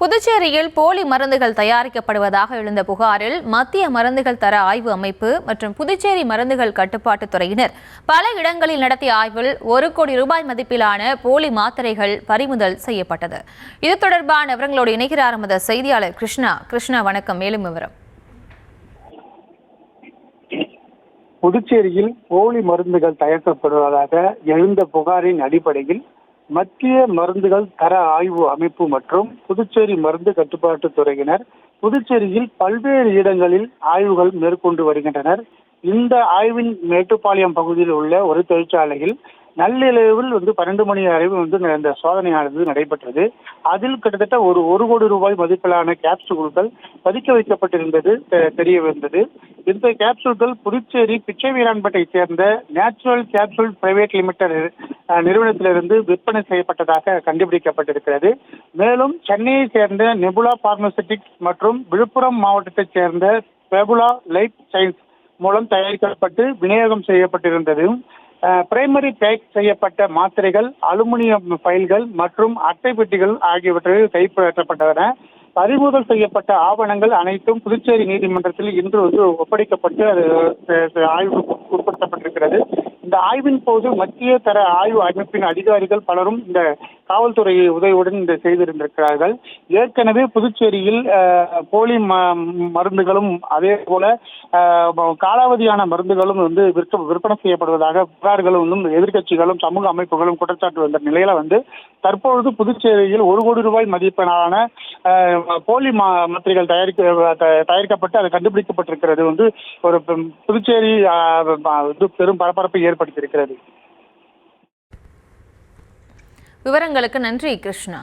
புதுச்சேரியில் போலி மருந்துகள் தயாரிக்கப்படுவதாக எழுந்த புகாரில் மத்திய மருந்துகள் தர ஆய்வு அமைப்பு மற்றும் புதுச்சேரி மருந்துகள் கட்டுப்பாட்டுத் துறையினர் பல இடங்களில் நடத்திய ஆய்வில் 1 கோடி ரூபாய் மதிப்பிலான போலி மாத்திரைகள் பறிமுதல் செய்யப்பட்டது. இது தொடர்பான விவரங்களோடு இணைகிறார் எமது செய்தியாளர் கிருஷ்ணா. வணக்கம். மேலும் விவரம். புதுச்சேரியில் போலி மருந்துகள் தயாரிக்கப்படுவதாக எழுந்த புகாரின் அடிப்படையில் மத்திய மருந்துகள் தர ஆய்வு அமைப்பு மற்றும் புதுச்சேரி மருந்து கட்டுப்பாட்டுத் துறையினர் புதுச்சேரியில் பல்வேறு இடங்களில் ஆய்வுகள் மேற்கொண்டு வருகின்றனர். இந்த ஆய்வின் மேட்டுப்பாளையம் பகுதியில் உள்ள ஒரு தொழிற்சாலையில் நள்ளிரவில் 12 மணி அளவில் இந்த சோதனையானது நடைபெற்றது. அதில் கிட்டத்தட்ட ஒரு கோடி ரூபாய் மதிப்பிலான கேப்சூல்கள் பதுக்க வைக்கப்பட்டிருந்தது தெரிய வந்தது. இந்த கேப்சூல்கள் புதுச்சேரி பிச்சைவீரான்பேட்டை சேர்ந்த நேச்சுரல் கேப்சூல் பிரைவேட் லிமிடெட் நிறுவனத்திலிருந்து விற்பனை செய்யப்பட்டதாக கண்டுபிடிக்கப்பட்டிருக்கிறது. மேலும் சென்னையை சேர்ந்த நெபுலா பார்மசூட்டிக்ஸ் மற்றும் விழுப்புரம் மாவட்டத்தைச் சேர்ந்த பெபுலா லைஃப் சயின்ஸ் மூலம் தயாரிக்கப்பட்டு விநியோகம் செய்யப்பட்டிருந்தது. பிரைமரி பேக் செய்யப்பட்ட மாத்திரைகள், அலுமினியம் பைல்கள் மற்றும் அட்டை பெட்டிகள் ஆகியவற்றில் கைப்பற்றப்பட்டன. பறிமுதல் செய்யப்பட்ட ஆவணங்கள் அனைத்தும் புதுச்சேரி நீதிமன்றத்தில் இன்று ஒப்படைக்கப்பட்டு அது ஆய்வுக்கு உட்படுத்தப்பட்டிருக்கிறது. இந்த ஆய்வின் போது மத்திய தர ஆய்வு அமைப்பின் அதிகாரிகள் பலரும் இந்த காவல்துறை உதவியுடன் இந்த செய்திருந்திருக்கிறார்கள். ஏற்கனவே புதுச்சேரியில் போலி மருந்துகளும் அதே போல காலாவதியான மருந்துகளும் விற்பனை செய்யப்படுவதாக புகார்களும் எதிர்க்கட்சிகளும் சமூக அமைப்புகளும் குற்றச்சாட்டு வந்த நிலையில தற்பொழுது புதுச்சேரியில் 1 கோடி ரூபாய் மதிப்பிலான போலி மாத்திரைகள் தயாரிக்கப்பட்டு அது கண்டுபிடிக்கப்பட்டிருக்கிறது ஒரு புதுச்சேரி பெரும் பரபரப்பை ஏற்படுத்தியிருக்கிறது. விவரங்களுக்கு நன்றி கிருஷ்ணா.